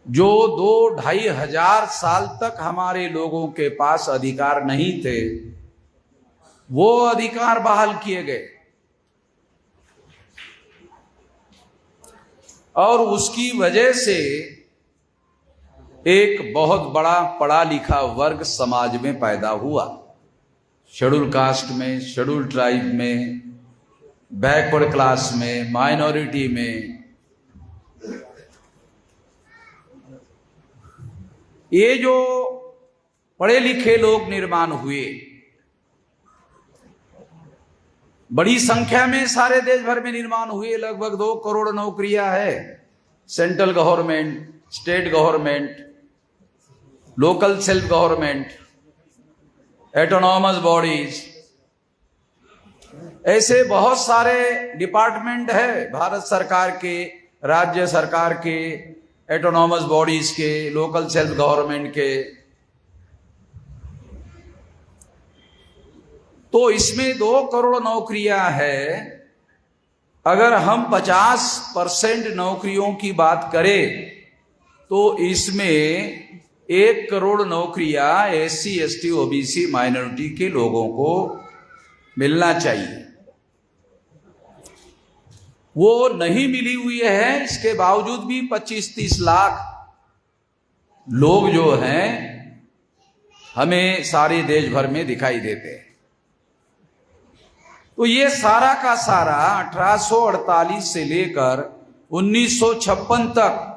जो 2-2.5 साल तक हमारे लोगों के पास अधिकार नहीं थे, वो अधिकार बहाल किए गए। और उसकी वजह से एक बहुत बड़ा पढ़ा लिखा वर्ग समाज में पैदा हुआ। शेड्यूल कास्ट में, शेड्यूल ट्राइब में, बैकवर्ड क्लास में, माइनॉरिटी में। ये जो पढ़े लिखे लोग निर्माण हुए, बड़ी संख्या में सारे देश भर में निर्माण हुए। लगभग 2 करोड़ नौकरियां है। Central government, state government, local self government, autonomous bodies, ऐसे बहुत सारे डिपार्टमेंट है भारत सरकार के, राज्य सरकार के, एटोनॉमस बॉडीज के, लोकल सेल्फ गवर्नमेंट के। तो इसमें 2 करोड़ नौकरियां है। अगर हम 50% नौकरियों की बात करें तो इसमें 1 करोड़ नौकरियां SC, ST, OBC, माइनॉरिटी के लोगों को मिलना चाहिए। वो नहीं मिली हुई है। इसके बावजूद भी 25-30 लाख लोग जो हैं हमें सारे देश भर में दिखाई देते हैं। तो ये सारा का सारा 1848 से लेकर 1956 तक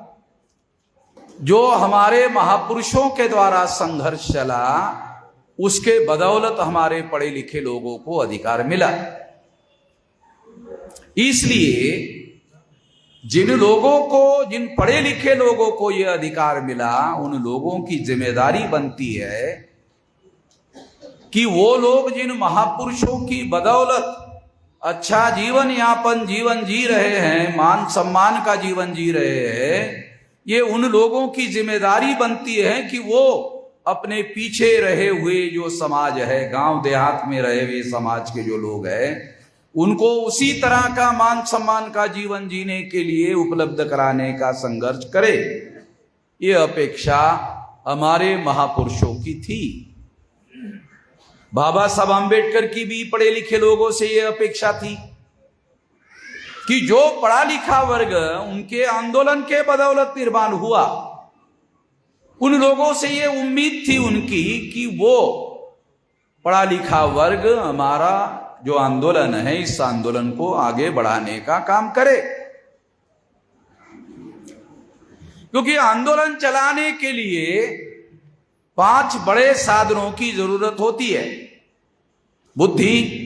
जो हमारे महापुरुषों के द्वारा संघर्ष चला, उसके बदौलत हमारे पढ़े लिखे लोगों को अधिकार मिला। इसलिए जिन लोगों को, जिन पढ़े लिखे लोगों को यह अधिकार मिला, उन लोगों की जिम्मेदारी बनती है कि वो लोग जिन महापुरुषों की बदौलत अच्छा जीवन जी रहे हैं, मान सम्मान का जीवन जी रहे हैं, ये उन लोगों की जिम्मेदारी बनती है कि वो अपने पीछे रहे हुए जो समाज है, गांव देहात में रहे हुए समाज के जो लोग हैं, उनको उसी तरह का मान सम्मान का जीवन जीने के लिए उपलब्ध कराने का संघर्ष करे। ये अपेक्षा हमारे महापुरुषों की थी। बाबा साहब आम्बेडकर की भी पढ़े लिखे लोगों से यह अपेक्षा थी कि जो पढ़ा लिखा वर्ग उनके आंदोलन के बदौलत निर्माण हुआ, उन लोगों से यह उम्मीद थी उनकी कि वो पढ़ा लिखा वर्ग हमारा जो आंदोलन है, इस आंदोलन को आगे बढ़ाने का काम करे। क्योंकि आंदोलन चलाने के लिए 5 बड़े साधनों की जरूरत होती है। बुद्धि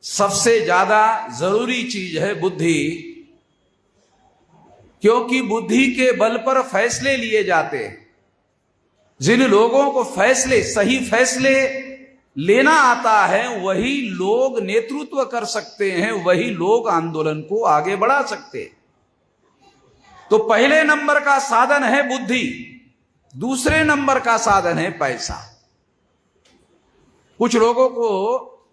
सबसे ज्यादा जरूरी चीज है, बुद्धि। क्योंकि बुद्धि के बल पर फैसले लिए जाते हैं। जिन लोगों को फैसले, सही फैसले लेना आता है, वही लोग नेतृत्व कर सकते हैं, वही लोग आंदोलन को आगे बढ़ा सकते हैं। तो पहले नंबर का साधन है बुद्धि, दूसरे नंबर का साधन है पैसा। कुछ लोगों को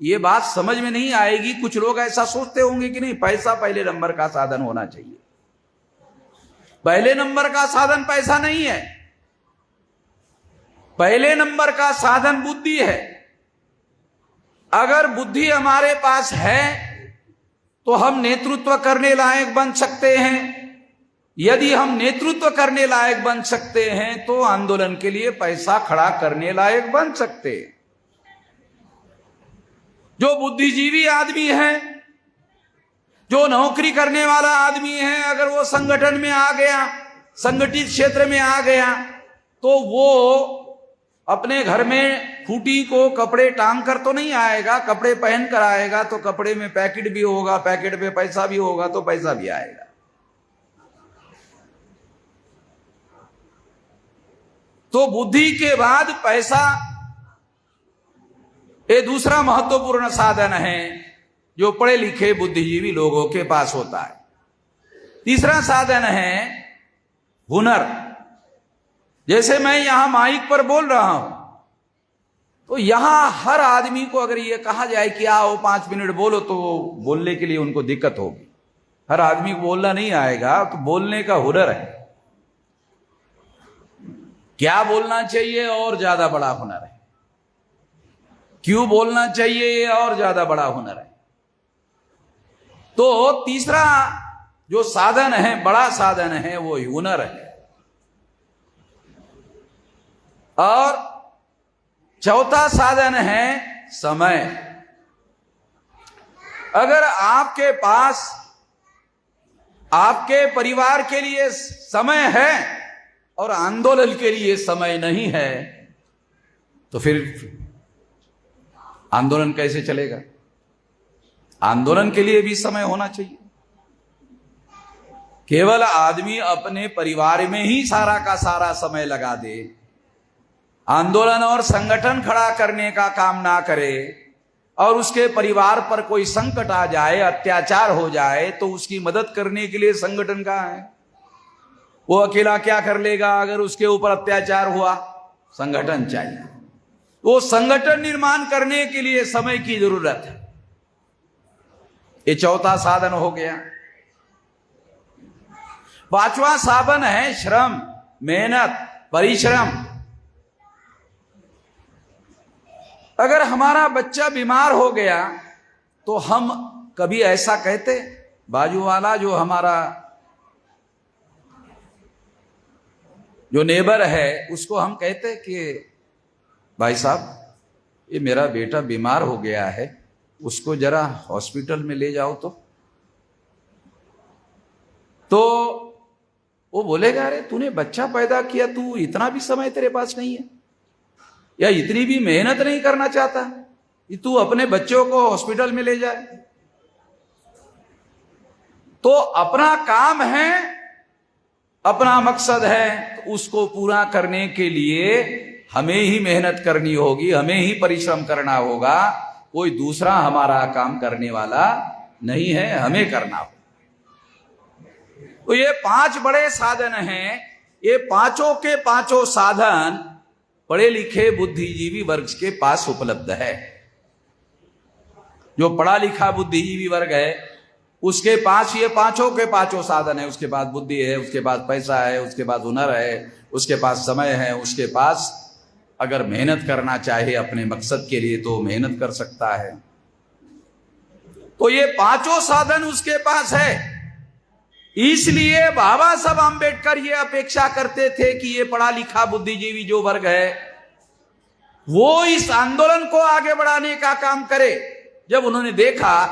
यह बात समझ में नहीं आएगी। कुछ लोग ऐसा सोचते होंगे कि नहीं, पैसा पहले नंबर का साधन होना चाहिए। पहले नंबर का साधन पैसा नहीं है, पहले नंबर का साधन बुद्धि है। अगर बुद्धि हमारे पास है तो हम नेतृत्व करने लायक बन सकते हैं। यदि हम नेतृत्व करने लायक बन सकते हैं तो आंदोलन के लिए पैसा खड़ा करने लायक बन सकते हैं। जो बुद्धिजीवी आदमी है, जो नौकरी करने वाला आदमी है, अगर वो संगठन में आ गया, संगठित क्षेत्र में आ गया, तो वो अपने घर में खूंटी को कपड़े टांग कर तो नहीं आएगा, कपड़े पहन कर आएगा। तो कपड़े में पैकेट भी होगा, पैकेट पे पैसा भी होगा, तो पैसा भी आएगा। तो बुद्धि के बाद पैसा ये दूसरा महत्वपूर्ण साधन है जो पढ़े लिखे बुद्धिजीवी लोगों के पास होता है। तीसरा साधन है हुनर। जैसे मैं यहां माइक पर बोल रहा हूं, तो यहां हर आदमी को अगर यह कहा जाए कि आओ 5 मिनट बोलो, तो बोलने के लिए उनको दिक्कत होगी। हर आदमी को बोलना नहीं आएगा, तो बोलने का हुनर है। क्या बोलना चाहिए और ज्यादा बड़ा हुनर है, क्यों बोलना चाहिए ये और ज्यादा बड़ा हुनर है। तो तीसरा जो साधन है, बड़ा साधन है, वो हुनर है। और चौथा साधन है समय। अगर आपके पास आपके परिवार के लिए समय है और आंदोलन के लिए समय नहीं है, तो फिर आंदोलन कैसे चलेगा? आंदोलन के लिए भी समय होना चाहिए। केवल आदमी अपने परिवार में ही सारा का सारा समय लगा दे, आंदोलन और संगठन खड़ा करने का काम ना करे, और उसके परिवार पर कोई संकट आ जाए, अत्याचार हो जाए, तो उसकी मदद करने के लिए संगठन कहां है? वो अकेला क्या कर लेगा? अगर उसके ऊपर अत्याचार हुआ, संगठन चाहिए। वो संगठन निर्माण करने के लिए समय की जरूरत है। ये चौथा साधन हो गया। पांचवा साधन है श्रम, मेहनत, परिश्रम। अगर हमारा बच्चा बीमार हो गया तो हम कभी ऐसा कहते, बाजू वाला जो हमारा जो नेबर है उसको हम कहते कि भाई साहब ये मेरा बेटा बीमार हो गया है, उसको जरा हॉस्पिटल में ले जाओ। तो वो बोलेगा, अरे तूने बच्चा पैदा किया, तू इतना भी समय तेरे पास नहीं है, या इतनी भी मेहनत नहीं करना चाहता कि तू अपने बच्चों को हॉस्पिटल में ले जाए। तो अपना काम है, अपना मकसद है, तो उसको पूरा करने के लिए हमें ही मेहनत करनी होगी, हमें ही परिश्रम करना होगा। कोई दूसरा हमारा काम करने वाला नहीं है, हमें करना होगा। तो ये 5 बड़े साधन हैं। ये पांचों के पांचों साधन पढ़े लिखे बुद्धिजीवी वर्ग के पास उपलब्ध है। जो पढ़ा लिखा बुद्धिजीवी वर्ग है उसके पास ये पांचों के पांचों साधन है। उसके पास बुद्धि है, उसके पास पैसा है, उसके पास हुनर है, उसके पास समय है, उसके पास अगर मेहनत करना चाहे अपने मकसद के लिए तो मेहनत कर सकता है। तो ये पांचों साधन उसके पास है। इसलिए बाबा साहब आम्बेडकर ये अपेक्षा करते थे कि ये पढ़ा लिखा बुद्धिजीवी जो वर्ग है वो इस आंदोलन को आगे बढ़ाने का काम करे। जब उन्होंने देखा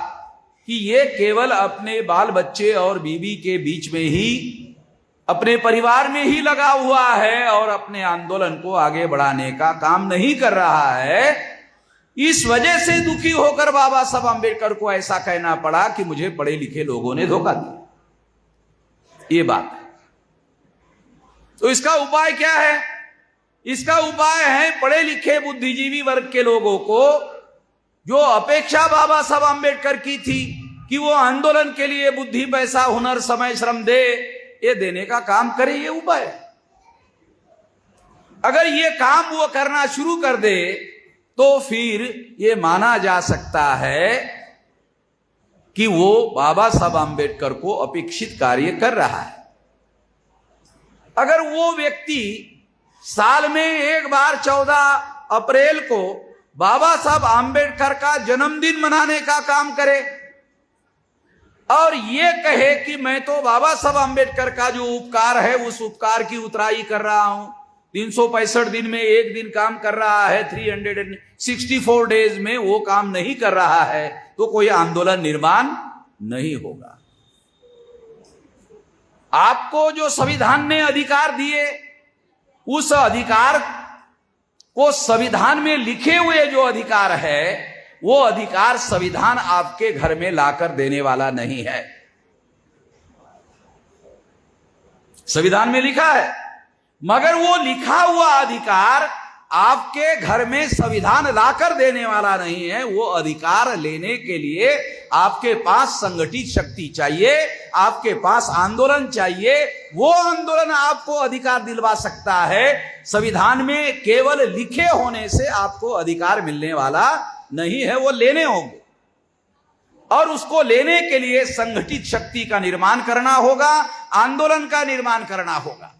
कि ये केवल अपने बाल बच्चे और बीवी के बीच में ही, अपने परिवार में ही लगा हुआ है और अपने आंदोलन को आगे बढ़ाने का काम नहीं कर रहा है, इस वजह से दुखी होकर बाबा साहब आम्बेडकर को ऐसा कहना पड़ा कि मुझे पढ़े लिखे लोगों ने धोखा दिया। ये बात है। तो इसका उपाय क्या है? इसका उपाय है पढ़े लिखे बुद्धिजीवी वर्ग के लोगों को जो अपेक्षा बाबा साहब आम्बेडकर की थी कि वो आंदोलन के लिए बुद्धि, पैसा, हुनर, समय, श्रम दे, ये देने का काम करे। ये उपाय, अगर ये काम वो करना शुरू कर दे तो फिर ये माना जा सकता है कि वो बाबा साहब आम्बेडकर को अपेक्षित कार्य कर रहा है। अगर वो व्यक्ति साल में एक बार 14 अप्रैल को बाबा साहब आम्बेडकर का जन्मदिन मनाने का काम करे और ये कहे कि मैं तो बाबा साहब आम्बेडकर का जो उपकार है उस उपकार की उतराई कर रहा हूं, 365 दिन में एक दिन काम कर रहा है, 364 डेज में वो काम नहीं कर रहा है, तो कोई आंदोलन निर्माण नहीं होगा। आपको जो संविधान ने अधिकार दिए उस अधिकार को, संविधान में लिखे हुए जो अधिकार है वो अधिकार संविधान आपके घर में लाकर देने वाला नहीं है। संविधान में लिखा है, मगर वो लिखा हुआ अधिकार आपके घर में संविधान लाकर देने वाला नहीं है। वो अधिकार लेने के लिए आपके पास संगठित शक्ति चाहिए, आपके पास आंदोलन चाहिए। वो आंदोलन आपको अधिकार दिलवा सकता है। संविधान में केवल लिखे होने से आपको अधिकार मिलने वाला नहीं है, वो लेने होंगे। और उसको लेने के लिए संगठित शक्ति का निर्माण करना होगा, आंदोलन का निर्माण करना होगा।